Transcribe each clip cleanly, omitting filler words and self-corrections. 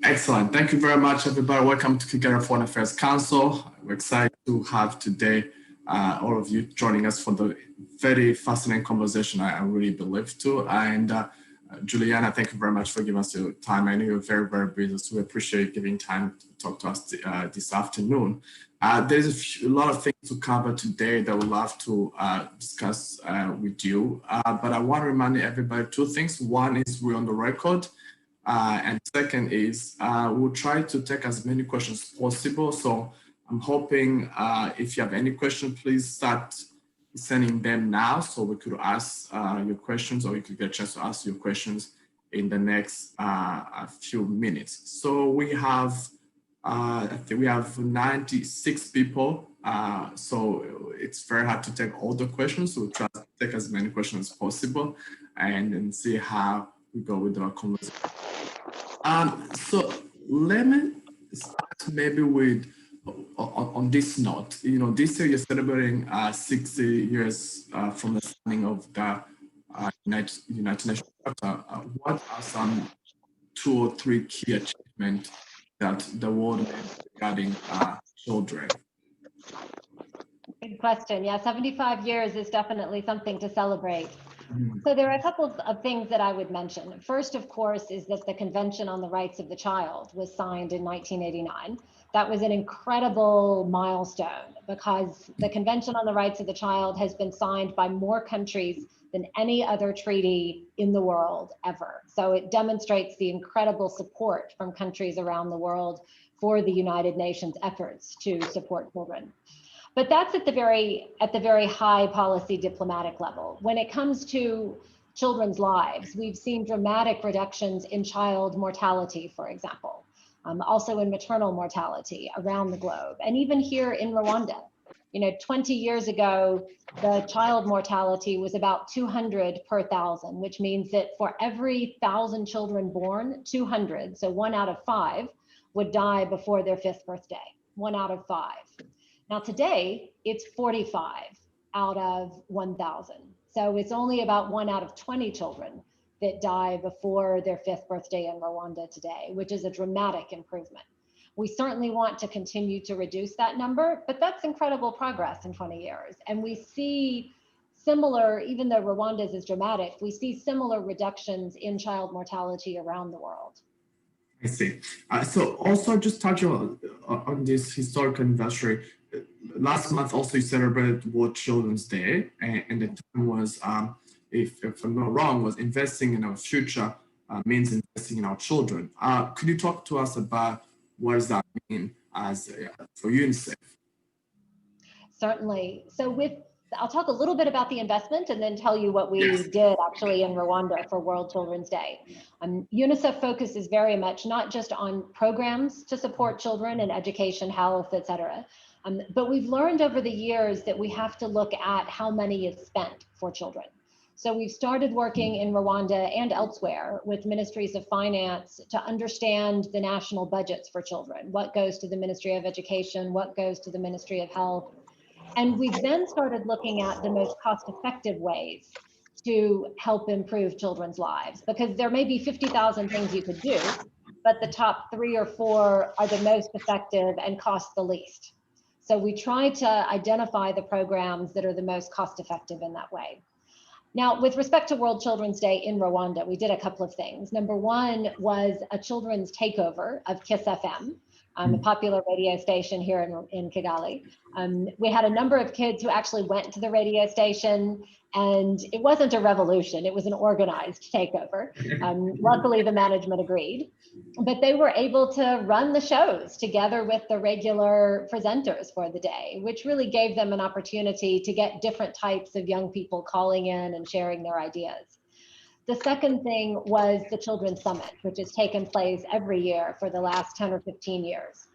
Excellent. Thank you very much, everybody. Welcome to Kigali Foreign Affairs Council. We're excited to have today all of you joining us for the very fascinating conversation, I really believe too. And Julianna, thank you very much for giving us your time. I know you're very, very busy, so we appreciate giving time to talk to us this afternoon. There's a lot of things to cover today that we'd love to discuss with you. But I want to remind everybody two things. One is we're on the record. And second is we'll try to take as many questions as possible. So I'm hoping if you have any questions, please start sending them now so we could ask your questions, or you could get a chance to ask your questions in the next few minutes. So we have, I think we have 96 people. So it's very hard to take all the questions. So we'll try to take as many questions as possible and then see how we go with our conversation. So let me start maybe with on this note. You know, this year you're celebrating 60 years from the signing of the United Nations Charter. What are some 2 or 3 key achievements that the world made regarding children? Good question. Yeah, 75 years is definitely something to celebrate. So there are a couple of things that I would mention. First, of course, is that the Convention on the Rights of the Child was signed in 1989. That was an incredible milestone because the Convention on the Rights of the Child has been signed by more countries than any other treaty in the world ever. So it demonstrates the incredible support from countries around the world for the United Nations efforts to support children. But that's at the very high policy diplomatic level. When it comes to children's lives, we've seen dramatic reductions in child mortality, for example, also in maternal mortality around the globe, and even here in Rwanda. You know, 20 years ago, the child mortality was about 200 per 1,000, which means that for every 1,000 children born, 200, so 1 out of 5, would die before their 5th birthday, 1 out of 5. Now today, it's 45 out of 1,000. So it's only about 1 out of 20 children that die before their 5th birthday in Rwanda today, which is a dramatic improvement. We certainly want to continue to reduce that number, but that's incredible progress in 20 years. And we see similar, even though Rwanda's is dramatic, we see similar reductions in child mortality around the world. I see. So also just touching on this historical anniversary, last month also you celebrated World Children's Day, and the theme was, if I'm not wrong, was investing in our future means investing in our children. Could you talk to us about what does that mean as for UNICEF? Certainly. So I'll talk a little bit about the investment and then tell you what we did actually in Rwanda for World Children's Day. UNICEF focuses very much not just on programs to support children in education, health, et cetera, but we've learned over the years that we have to look at how money is spent for children. So we've started working in Rwanda and elsewhere with ministries of finance to understand the national budgets for children, what goes to the Ministry of Education, what goes to the Ministry of Health. And we've then started looking at the most cost-effective ways to help improve children's lives, because there may be 50,000 things you could do, but the top 3 or 4 are the most effective and cost the least. So we try to identify the programs that are the most cost-effective in that way. Now, with respect to World Children's Day in Rwanda, we did a couple of things. Number one was a children's takeover of KISS FM, a popular radio station here in Kigali. We had a number of kids who actually went to the radio station, and it wasn't a revolution, it was an organized takeover. Luckily, the management agreed, but they were able to run the shows together with the regular presenters for the day, which really gave them an opportunity to get different types of young people calling in and sharing their ideas. The second thing was the Children's Summit, which has taken place every year for the last 10 or 15 years.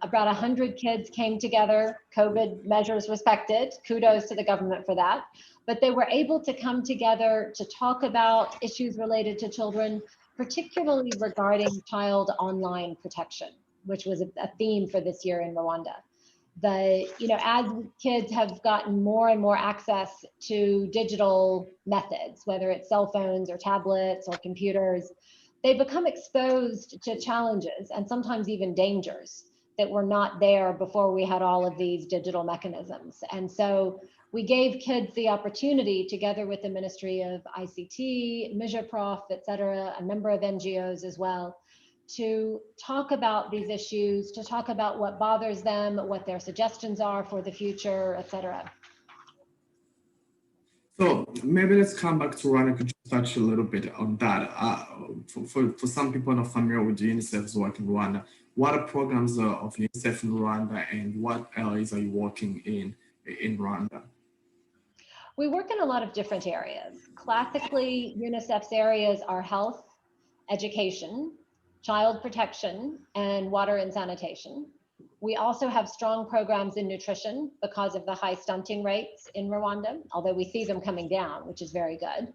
About 100 kids came together, COVID measures respected, kudos to the government for that, but they were able to come together to talk about issues related to children, particularly regarding child online protection, which was a theme for this year in Rwanda. As kids have gotten more and more access to digital methods, whether it's cell phones or tablets or computers, they become exposed to challenges and sometimes even dangers that were not there before we had all of these digital mechanisms. And so we gave kids the opportunity, together with the Ministry of ICT, Prof, et cetera, a number of NGOs as well, to talk about these issues, to talk about what bothers them, what their suggestions are for the future, et cetera. So maybe let's come back to Rwanda. Could you touch a little bit on that? For some people not familiar with UNICEF's work in Rwanda, what are programs of UNICEF in Rwanda, and what areas are you working in Rwanda? We work in a lot of different areas. Classically, UNICEF's areas are health, education, child protection, and water and sanitation. We also have strong programs in nutrition because of the high stunting rates in Rwanda, although we see them coming down, which is very good.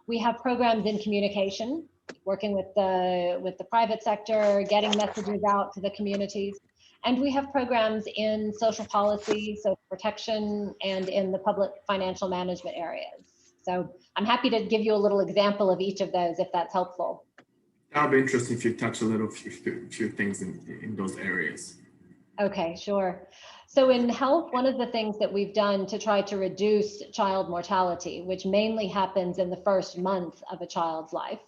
We have programs in communication, working with the private sector, getting messages out to the communities. And we have programs in social policy, social protection, and in the public financial management areas. So I'm happy to give you a little example of each of those if that's helpful. That would be interesting if you touch a little few things in those areas. Okay, sure. So in health, one of the things that we've done to try to reduce child mortality, which mainly happens in the first month of a child's life,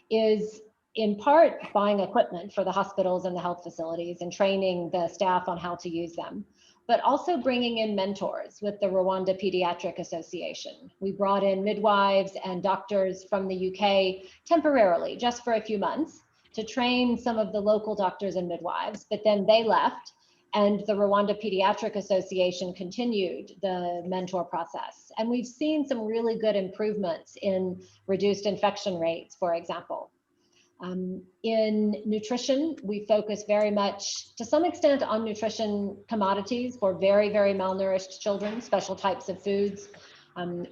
is in part buying equipment for the hospitals and the health facilities and training the staff on how to use them, but also bringing in mentors with the Rwanda Pediatric Association. We brought in midwives and doctors from the UK temporarily, just for a few months, to train some of the local doctors and midwives, but then they left, and the Rwanda Pediatric Association continued the mentor process. And we've seen some really good improvements in reduced infection rates, for example. In nutrition, we focus very much, to some extent, on nutrition commodities for very, very malnourished children, special types of foods.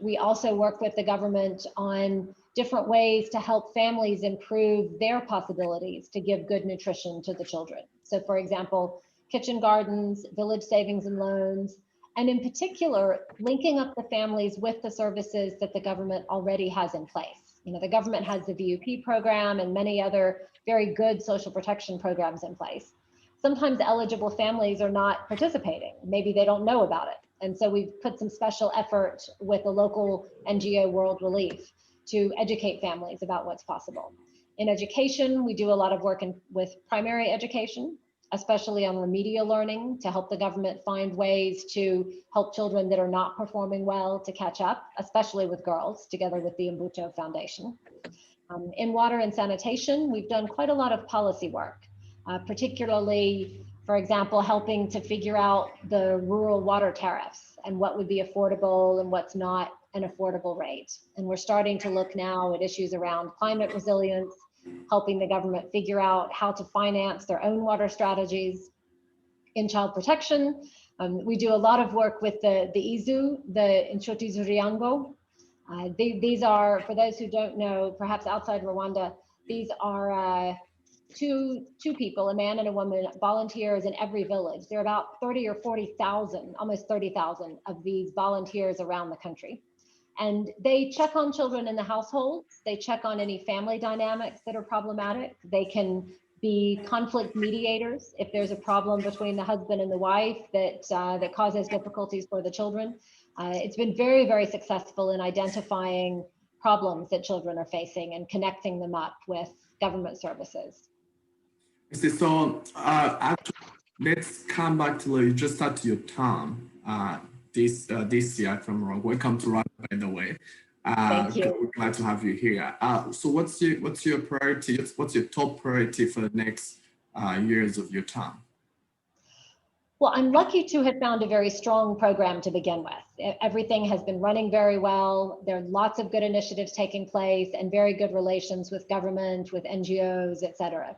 We also work with the government on different ways to help families improve their possibilities to give good nutrition to the children. So for example, kitchen gardens, village savings and loans, and in particular, linking up the families with the services that the government already has in place. You know, the government has the VUP program and many other very good social protection programs in place. Sometimes eligible families are not participating. Maybe they don't know about it. And so we've put some special effort with the local NGO World Relief to educate families about what's possible. In education, we do a lot of work with primary education, especially on remedial learning, to help the government find ways to help children that are not performing well to catch up, especially with girls, together with the Mbuto Foundation. In water and sanitation, we've done quite a lot of policy work, particularly, for example, helping to figure out the rural water tariffs and what would be affordable and what's not an affordable rate. And we're starting to look now at issues around climate resilience, helping the government figure out how to finance their own water strategies. In child protection, we do a lot of work with the IZU, the Inshuti Zuriango. These are, for those who don't know, perhaps outside Rwanda, these are two people, a man and a woman, volunteers in every village. There are about 30 or 40,000, almost 30,000 of these volunteers around the country. And they check on children in the household. They check on any family dynamics that are problematic. They can be conflict mediators if there's a problem between the husband and the wife that causes difficulties for the children. It's been very, very successful in identifying problems that children are facing and connecting them up with government services. So actually, let's come back to you just start your term this year from Rwanda. Welcome to Rwanda, by the way. Thank you. We're glad to have you here. So what's your priority? What's your top priority for the next years of your term? Well, I'm lucky to have found a very strong program to begin with. Everything has been running very well. There are lots of good initiatives taking place and very good relations with government, with NGOs, et cetera.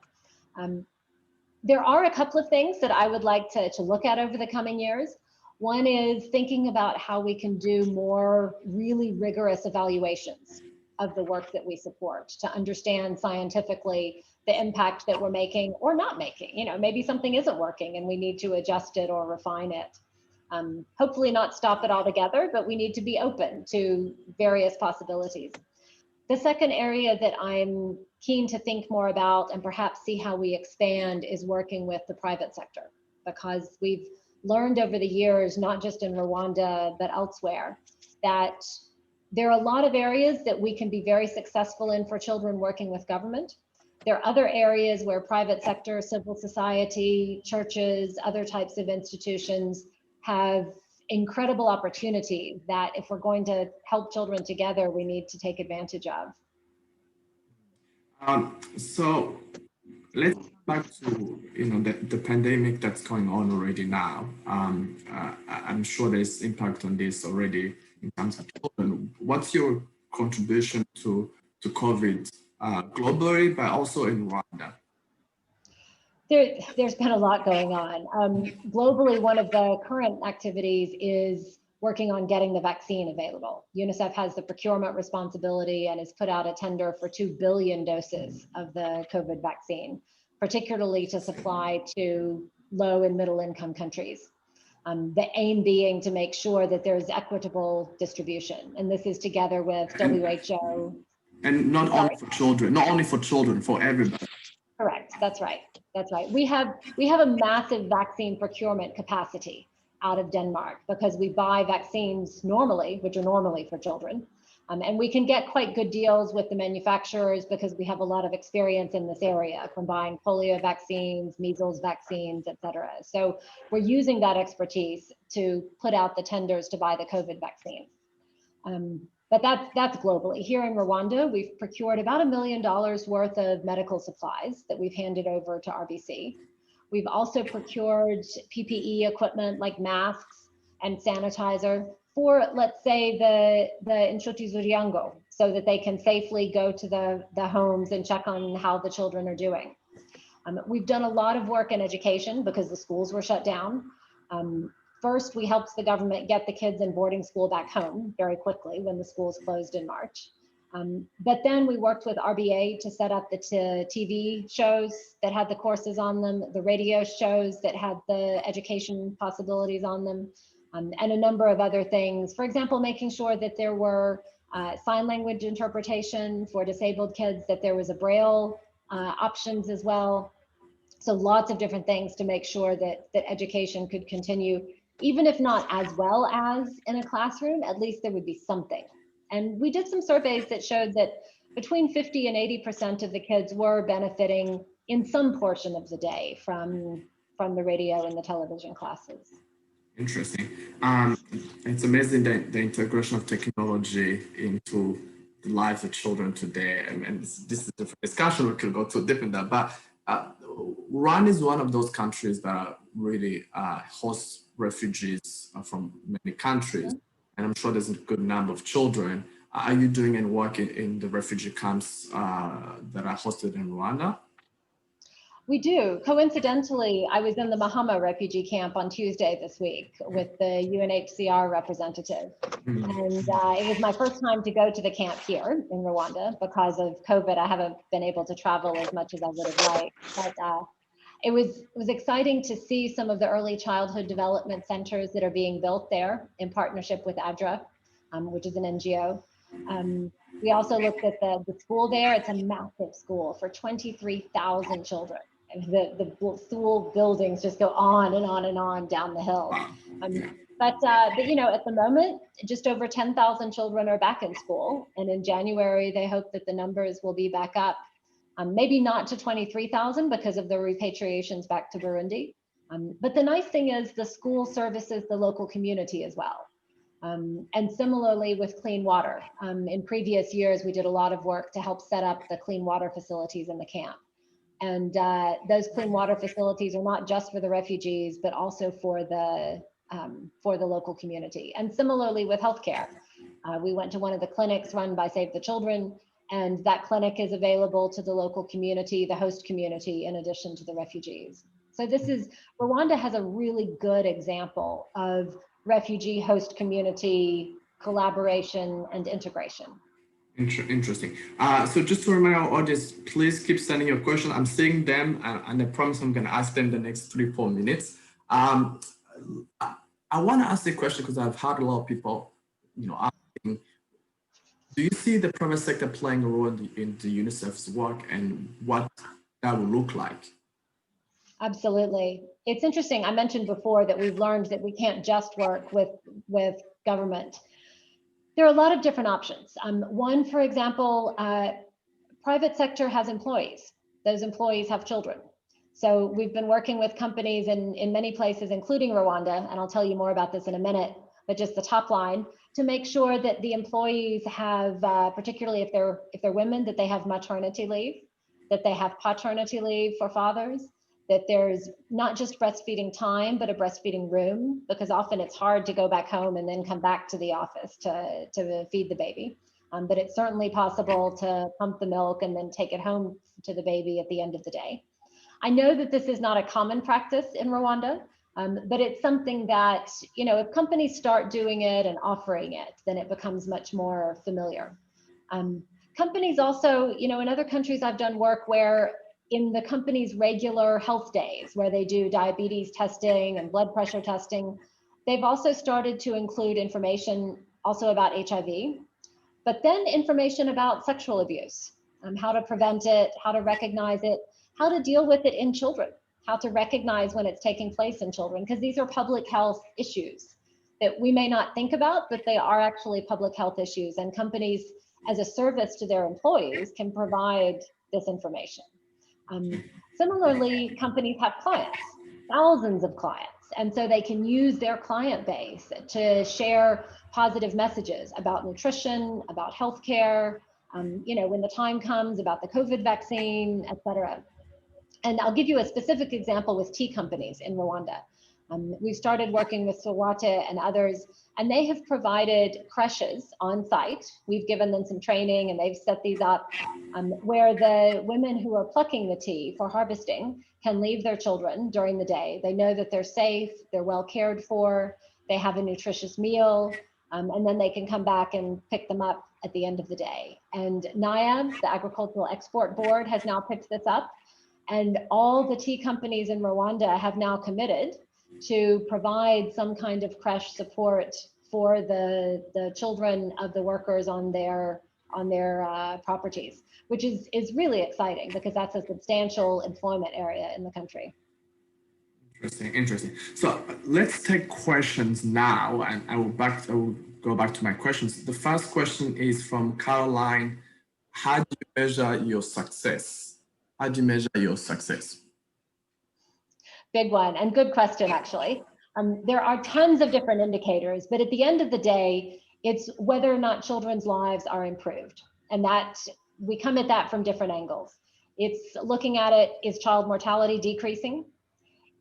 There are a couple of things that I would like to look at over the coming years. One is thinking about how we can do more really rigorous evaluations of the work that we support to understand scientifically the impact that we're making or not making. You know, maybe something isn't working and we need to adjust it or refine it. Hopefully not stop it altogether, but we need to be open to various possibilities. The second area that I'm keen to think more about and perhaps see how we expand is working with the private sector, because we've learned over the years, not just in Rwanda, but elsewhere, that there are a lot of areas that we can be very successful in for children working with government. There are other areas where private sector, civil society, churches, other types of institutions have incredible opportunities that if we're going to help children together, we need to take advantage of. So let's go back to the pandemic that's going on already now. I'm sure there's impact on this already in terms of children. What's your contribution to COVID globally, but also in Rwanda? There's been a lot going on. Globally, one of the current activities is working on getting the vaccine available. UNICEF has the procurement responsibility and has put out a tender for 2 billion doses of the COVID vaccine, particularly to supply to low and middle income countries. The aim being to make sure that there's equitable distribution. And this is together with WHO. And not only for children, for everybody. Correct, that's right. That's right. We have a massive vaccine procurement capacity out of Denmark because we buy vaccines normally, which are normally for children. And we can get quite good deals with the manufacturers because we have a lot of experience in this area, from buying polio vaccines, measles vaccines, et cetera. So we're using that expertise to put out the tenders to buy the COVID vaccine. But that's globally. Here in Rwanda, we've procured about $1 million worth of medical supplies that we've handed over to RBC. We've also procured PPE equipment like masks and sanitizer for, let's say, the inshuti zuriango, so that they can safely go to the homes and check on how the children are doing. We've done a lot of work in education because the schools were shut down. First, we helped the government get the kids in boarding school back home very quickly when the schools closed in March. But then we worked with RBA to set up the TV shows that had the courses on them, the radio shows that had the education possibilities on them, and a number of other things. For example, making sure that there were sign language interpretation for disabled kids, that there was a Braille options as well. So lots of different things to make sure that education could continue, even if not as well as in a classroom, at least there would be something. And we did some surveys that showed that between 50 and 80% of the kids were benefiting in some portion of the day from the radio and the television classes. Interesting. It's amazing that the integration of technology into the lives of children today. And this is a different discussion. We could go to different that, but Rwanda is one of those countries that really hosts refugees from many countries. And I'm sure there's a good number of children. Are you doing any work in the refugee camps that are hosted in Rwanda? We do. Coincidentally, I was in the Mahama refugee camp on Tuesday this week with the UNHCR representative. And it was my first time to go to the camp here in Rwanda. Because of COVID, I haven't been able to travel as much as I would have liked. But it was exciting to see some of the early childhood development centers that are being built there in partnership with ADRA, which is an NGO. We also looked at the school there. It's a massive school for 23,000 children. The school buildings just go on and on and on down the hill. But you know, at the moment, just over 10,000 children are back in school. And in January, they hope that the numbers will be back up. Maybe not to 23,000 because of the repatriations back to Burundi. But the nice thing is the school services the local community as well. And similarly with clean water. In previous years, we did a lot of work to help set up the clean water facilities in the camp. And those clean water facilities are not just for the refugees, but also for the local community. And similarly with healthcare, we went to one of the clinics run by Save the Children, and that clinic is available to the local community, the host community, in addition to the refugees. So Rwanda has a really good example of refugee host community collaboration and integration. Interesting. So just to remind our audience, please keep sending your questions. I'm seeing them, and I promise I'm going to ask them the next 3-4 minutes. I want to ask a question because I've had a lot of people, asking, Do you see the private sector playing a role in the UNICEF's work and what that will look like? Absolutely. It's interesting. I mentioned before that we've learned that we can't just work with government. There are a lot of different options. One, for example, private sector has employees. Those employees have children. So we've been working with companies in many places, including Rwanda, and I'll tell you more about this in a minute, but just the top line, to make sure that the employees have, particularly if they're women, that they have maternity leave, that they have paternity leave for fathers, that there's not just breastfeeding time, but a breastfeeding room, because often it's hard to go back home and then come back to the office to feed the baby. But it's certainly possible to pump the milk and then take it home to the baby at the end of the day. I know that this is not a common practice in Rwanda, but it's something that, you know, if companies start doing it and offering it, then it becomes much more familiar. Companies also, you know, in other countries I've done work where in the company's regular health days, where they do diabetes testing and blood pressure testing, they've also started to include information also about HIV, but then information about sexual abuse, how to prevent it, how to recognize it, how to deal with it in children, how to recognize when it's taking place in children, because these are public health issues that we may not think about, but they are actually public health issues, and companies as a service to their employees can provide this information. Similarly, companies have clients, thousands of clients, and so they can use their client base to share positive messages about nutrition, about healthcare, you know, when the time comes, about the COVID vaccine, et cetera. And I'll give you a specific example with tea companies in Rwanda. We've started working with Sawate and others, and they have provided creches on site. We've given them some training and they've set these up where the women who are plucking the tea for harvesting can leave their children during the day. They know that they're safe, they're well cared for, they have a nutritious meal, and then they can come back and pick them up at the end of the day. And NIAB, the Agricultural Export Board, has now picked this up, and all the tea companies in Rwanda have now committed to provide some kind of creche support for the children of the workers on their properties, which is really exciting because that's a substantial employment area in the country. Interesting. So let's take questions now, and I will go back to my questions. The first question is from Caroline. How do you measure your success? How do you measure your success? Big one, and good question, actually. There are tons of different indicators, but at the end of the day, it's whether or not children's lives are improved. And that we come at that from different angles. It's looking at it, is child mortality decreasing?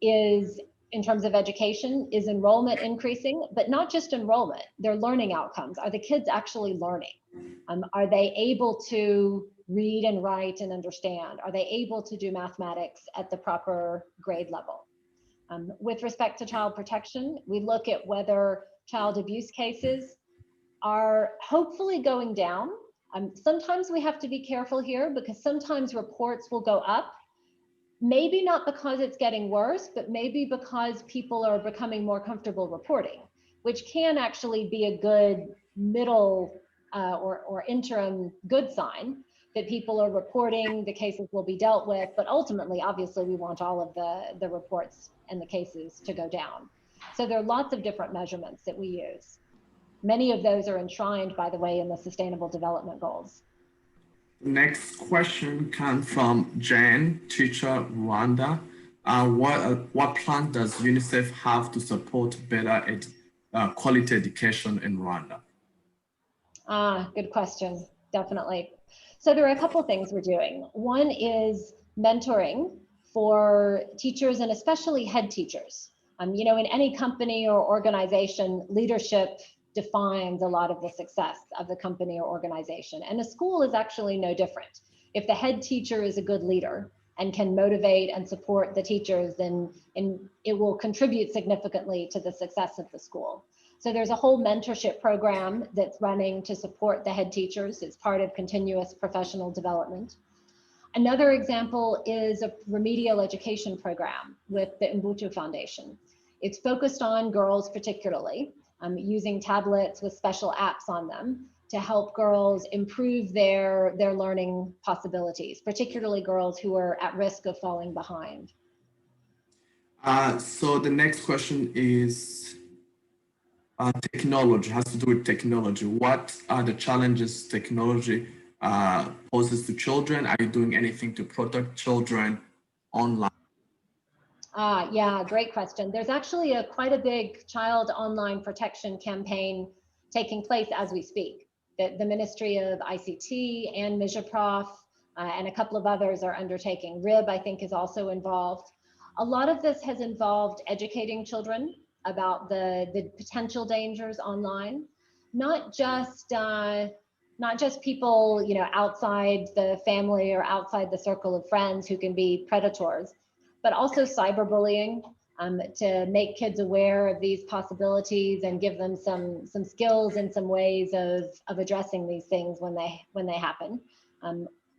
Is, in terms of education, is enrollment increasing? But not just enrollment, their learning outcomes. Are the kids actually learning? Are they able to read and write and understand? Are they able to do mathematics at the proper grade level? With respect to child protection, we look at whether child abuse cases are hopefully going down. Sometimes we have to be careful here because sometimes reports will go up, maybe not because it's getting worse, but maybe because people are becoming more comfortable reporting, which can actually be a good middle or interim good sign that people are reporting, the cases will be dealt with, but ultimately, obviously, we want all of the reports and the cases to go down. So there are lots of different measurements that we use. Many of those are enshrined, by the way, in the Sustainable Development Goals. Next question comes from Jen, teacher, Rwanda. What plan does UNICEF have to support better quality education in Rwanda? Good question, definitely. So there are a couple things we're doing. One is mentoring for teachers and especially head teachers. You know, in any company or organization, leadership defines a lot of the success of the company or organization. And a school is actually no different. If the head teacher is a good leader and can motivate and support the teachers, then it will contribute significantly to the success of the school. So there's a whole mentorship program that's running to support the head teachers. It's part of continuous professional development. Another example is a remedial education program with the Mbutu Foundation. It's focused on girls particularly, using tablets with special apps on them to help girls improve their learning possibilities, particularly girls who are at risk of falling behind. So the next question is technology, has to do with technology. What are the challenges technology poses to children? Are you doing anything to protect children online? Yeah, great question. There's actually quite a big child online protection campaign taking place as we speak. The Ministry of ICT and Mijaprof and a couple of others are undertaking. RIB, I think, is also involved. A lot of this has involved educating children about the potential dangers online, not just people, you know, outside the family or outside the circle of friends who can be predators, but also cyberbullying, to make kids aware of these possibilities and give them some skills and some ways of addressing these things when they happen,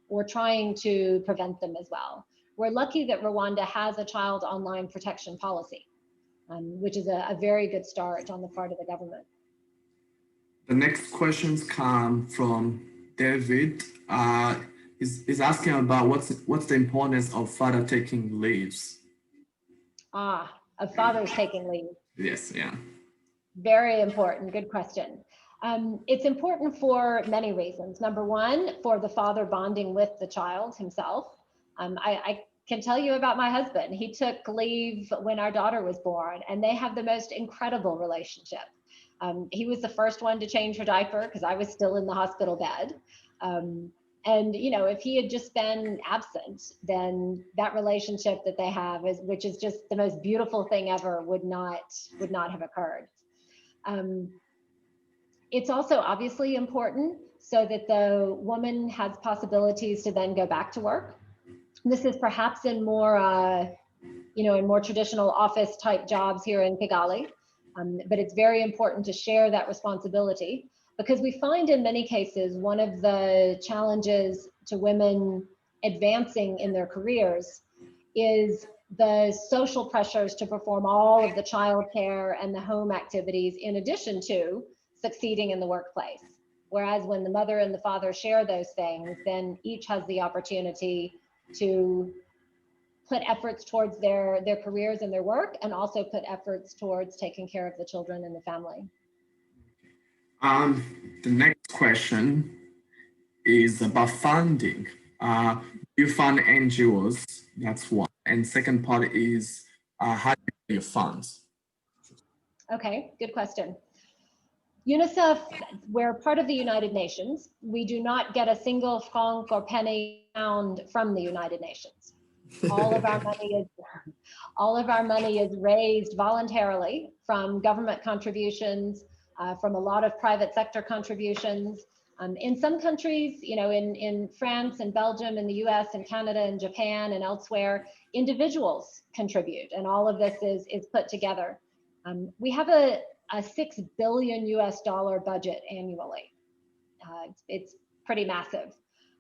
or trying to prevent them as well. We're lucky that Rwanda has a child online protection policy, which is a very good start on the part of the government. The next questions come from David. He's asking about what's the importance of father taking leaves? Of fathers taking leave. Yes, yeah. Very important, good question. It's important for many reasons. Number one, for the father bonding with the child himself. I can tell you about my husband. He took leave when our daughter was born, and they have the most incredible relationship. He was the first one to change her diaper because I was still in the hospital bed. And you know, if he had just been absent, then that relationship that they have, which is just the most beautiful thing ever, would not have occurred. It's also obviously important so that the woman has possibilities to then go back to work. This is perhaps in more, in more traditional office type jobs here in Kigali, but it's very important to share that responsibility, because we find in many cases one of the challenges to women advancing in their careers is the social pressures to perform all of the childcare and the home activities in addition to succeeding in the workplace. Whereas when the mother and the father share those things, then each has the opportunity to put efforts towards their careers and their work, and also put efforts towards taking care of the children and the family. The next question is about funding. Do you fund NGOs? That's one. And second part is how do you get your funds? Okay, good question. UNICEF, we're part of the United Nations. We do not get a single franc or penny pound from the United Nations. All of our money is raised voluntarily from government contributions, from a lot of private sector contributions. In some countries, you know, in France and Belgium and the US and Canada and Japan and elsewhere, individuals contribute, and all of this is put together. We have a $6 billion budget annually. It's pretty massive.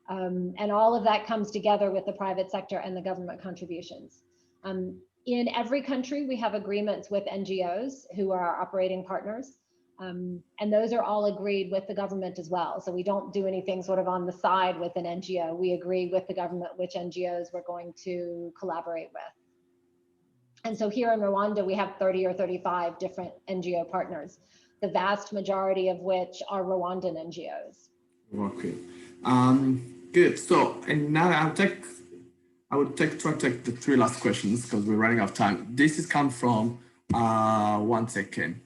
And all of that comes together with the private sector and the government contributions. In every country, we have agreements with NGOs who are our operating partners. And those are all agreed with the government as well. So we don't do anything sort of on the side with an NGO. We agree with the government which NGOs we're going to collaborate with. And so here in Rwanda, we have 30 or 35 different NGO partners, the vast majority of which are Rwandan NGOs. Okay. Good. So, and now I would try to take the three last questions because we're running out of time. This is come from, one second.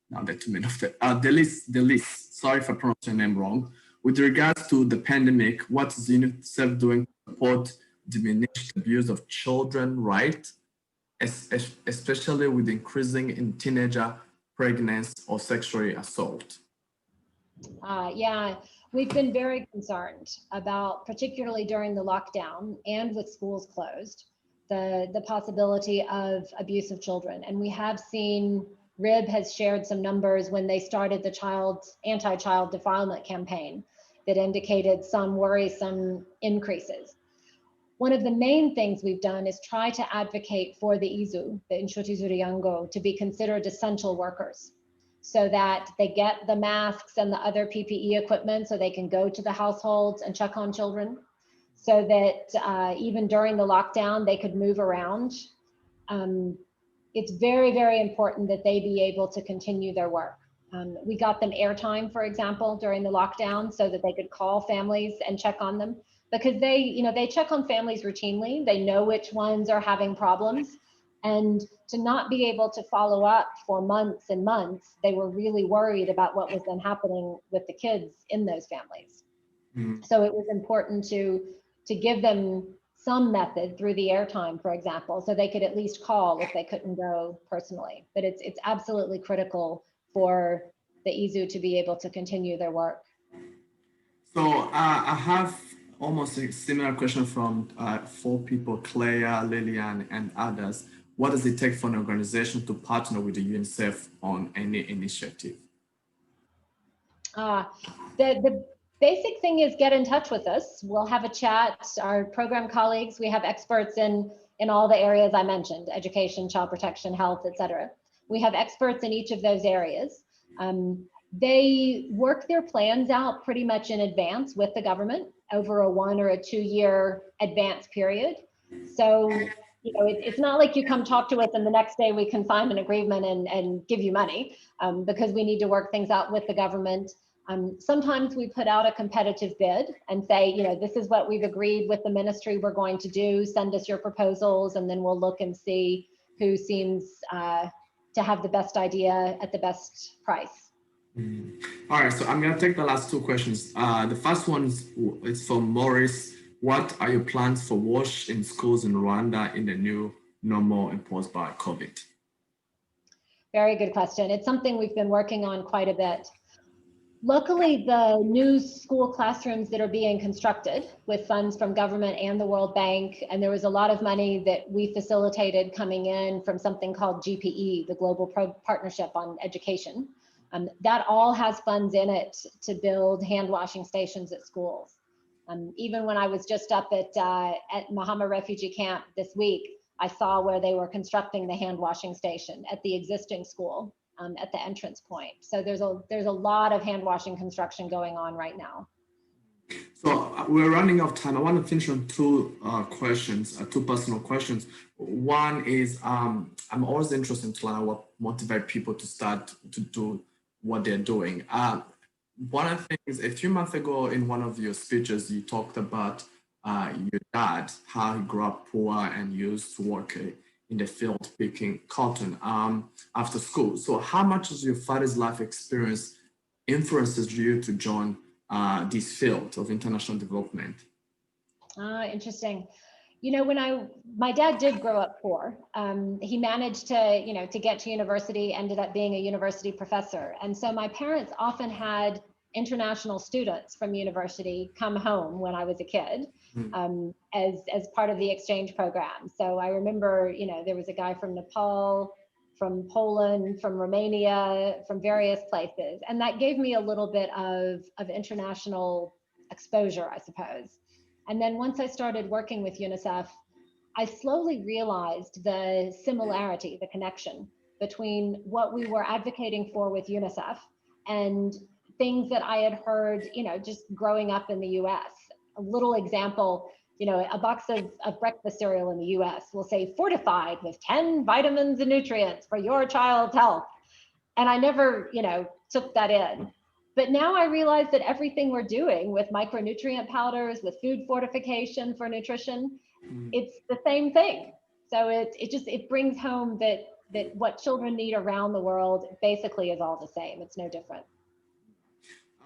Now there are too many of them. The list, sorry if I pronounced your name wrong. With regards to the pandemic, what is UNICEF doing to support diminished abuse of children, right? Especially with increasing in teenager pregnancy or sexual assault? Yeah, we've been very concerned about, particularly during the lockdown and with schools closed, the possibility of abuse of children. And we have seen, RIB has shared some numbers when they started the anti-child defilement campaign that indicated some worrisome increases. One of the main things we've done is try to advocate for the IZU, the Inshuti Zuriyango, to be considered essential workers. so that they get the masks and the other PPE equipment so they can go to the households and check on children, so that even during the lockdown, they could move around. It's very, very important that they be able to continue their work. We got them airtime, for example, during the lockdown so that they could call families and check on them, because they check on families routinely. They know which ones are having problems. And to not be able to follow up for months and months, they were really worried about what was then happening with the kids in those families. So it was important to give them some method through the airtime, for example, so they could at least call if they couldn't go personally. But it's absolutely critical for the ISU to be able to continue their work. So I have almost a similar question from 4 people, Claire, Lillian, and others. What does it take for an organization to partner with the UNICEF on any initiative? The basic thing is get in touch with us. We'll have a chat. Our program colleagues, we have experts in all the areas I mentioned: education, child protection, health, etc. We have experts in each of those areas. They work their plans out pretty much in advance with the government over a 1 or a 2 year advance period. So, it's not like you come talk to us and the next day we can find an agreement and give you money, because we need to work things out with the government. Sometimes we put out a competitive bid and say, this is what we've agreed with the ministry we're going to do, send us your proposals, and then we'll look and see who seems to have the best idea at the best price. All right, so I'm going to take the last 2 questions. The first one is from Maurice. What are your plans for WASH in schools in Rwanda in the new normal imposed by COVID? Very good question. It's something we've been working on quite a bit. Luckily, the new school classrooms that are being constructed with funds from government and the World Bank, and there was a lot of money that we facilitated coming in from something called GPE, the Global Partnership on Education. That all has funds in it to build hand washing stations at schools. Even when I was just up at Mahama refugee camp this week, I saw where they were constructing the hand washing station at the existing school at the entrance point. So there's a lot of hand washing construction going on right now. So we're running out of time. I want to finish on 2 questions, 2 personal questions. One is I'm always interested to learn what motivates people to start to do what they're doing. One of the things, a few months ago in one of your speeches, you talked about your dad, how he grew up poor and used to work in the field picking cotton after school. So how much of your father's life experience influences you to join this field of international development? Interesting. My dad did grow up poor. He managed to get to university, ended up being a university professor. And so my parents often had international students from university come home when I was a kid, as part of the exchange program. So I remember, there was a guy from Nepal, from Poland, from Romania, from various places. And that gave me a little bit of international exposure, I suppose. And then once I started working with UNICEF, I slowly realized the similarity, the connection between what we were advocating for with UNICEF and things that I had heard, just growing up in the US. A little example, a box of breakfast cereal in the US will say fortified with 10 vitamins and nutrients for your child's health. And I never, took that in. But now I realize that everything we're doing with micronutrient powders, with food fortification for nutrition, it's the same thing. So it brings home that what children need around the world basically is all the same. It's no different.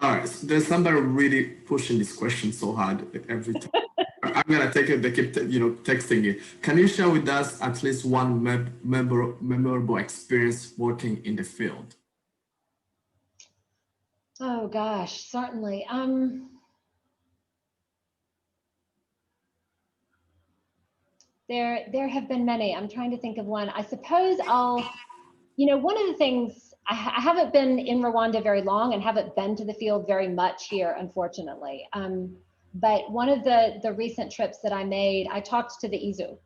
All right, so there's somebody really pushing this question so hard every time. I'm gonna take it. They keep texting it. Can you share with us at least one memorable experience working in the field? Oh gosh, certainly. There have been many. I'm trying to think of one. I suppose one of the things, I haven't been in Rwanda very long and haven't been to the field very much here, unfortunately. But one of the recent trips that I made, I talked to the ISU,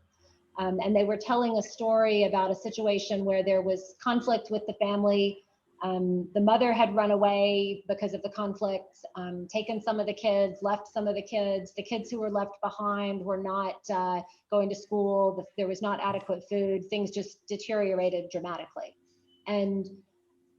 and they were telling a story about a situation where there was conflict with the family. The mother had run away because of the conflict, taken some of the kids, left some of the kids. The kids who were left behind were not going to school. There was not adequate food. Things just deteriorated dramatically. And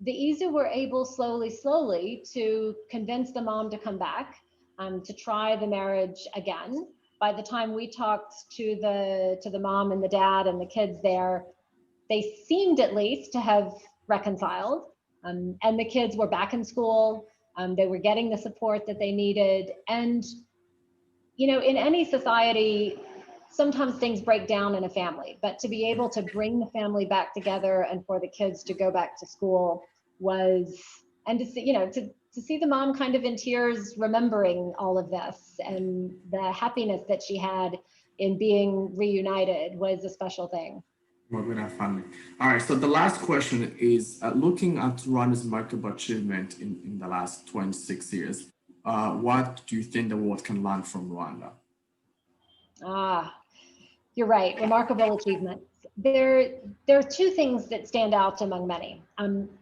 the ISU were able slowly to convince the mom to come back, to try the marriage again. By the time we talked to the mom and the dad and the kids there, they seemed at least to have reconciled, and the kids were back in school. They were getting the support that they needed. And, you know, in any society, sometimes things break down in a family, but to be able to bring the family back together and for the kids to go back to school was, and to see, you know, to see the mom kind of in tears remembering all of this and the happiness that she had in being reunited was a special thing. Well, with our family. All right, so the last question is looking at Rwanda's remarkable achievement in the last 26 years, what do you think the world can learn from Rwanda? You're right, remarkable achievements. There are two things that stand out among many.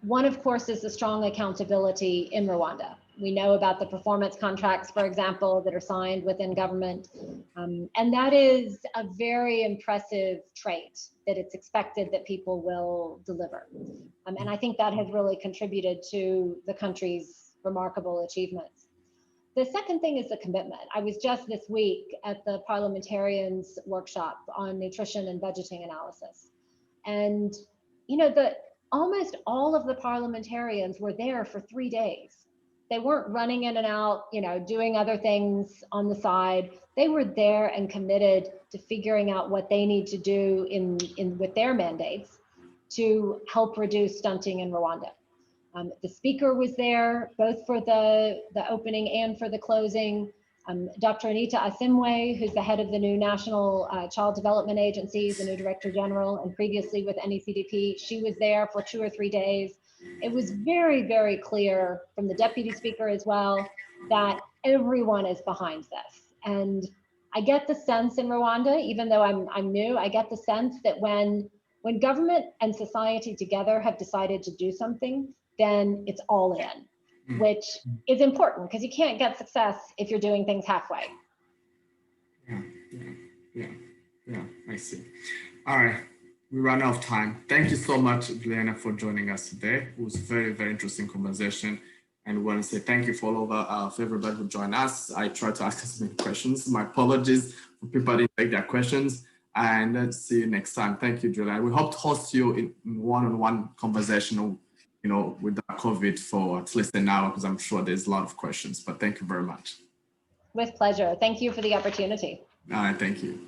One, of course, is the strong accountability in Rwanda. We know about the performance contracts, for example, that are signed within government. And that is a very impressive trait, that it's expected that people will deliver. And I think that has really contributed to the country's remarkable achievements. The second thing is the commitment. I was just this week at the parliamentarians workshop on nutrition and budgeting analysis. And, you know, almost all of the parliamentarians were there for 3 days. They weren't running in and out, you know, doing other things on the side. They were there and committed to figuring out what they need to do with their mandates to help reduce stunting in Rwanda. The speaker was there both for the opening and for the closing. Dr. Anita Asimwe, who's the head of the new National Child Development Agency, the new Director General, and previously with NECDP, she was there for 2 or 3 days. It was very, very clear from the deputy speaker as well that everyone is behind this. And I get the sense in Rwanda, even though I'm new, I get the sense that when government and society together have decided to do something, then it's all in, which is important because you can't get success if you're doing things halfway. Yeah, I see. All right, we ran out of time. Thank you so much, Julianna, for joining us today. It was a very, very interesting conversation. And we want to say thank you for everybody who joined us. I tried to ask as many questions. My apologies for people who didn't take their questions. And let's see you next time. Thank you, Julianna. We hope to host you in one-on-one conversation, you know, with the COVID for at least an hour, because I'm sure there's a lot of questions, but thank you very much. With pleasure. Thank you for the opportunity. All right, thank you.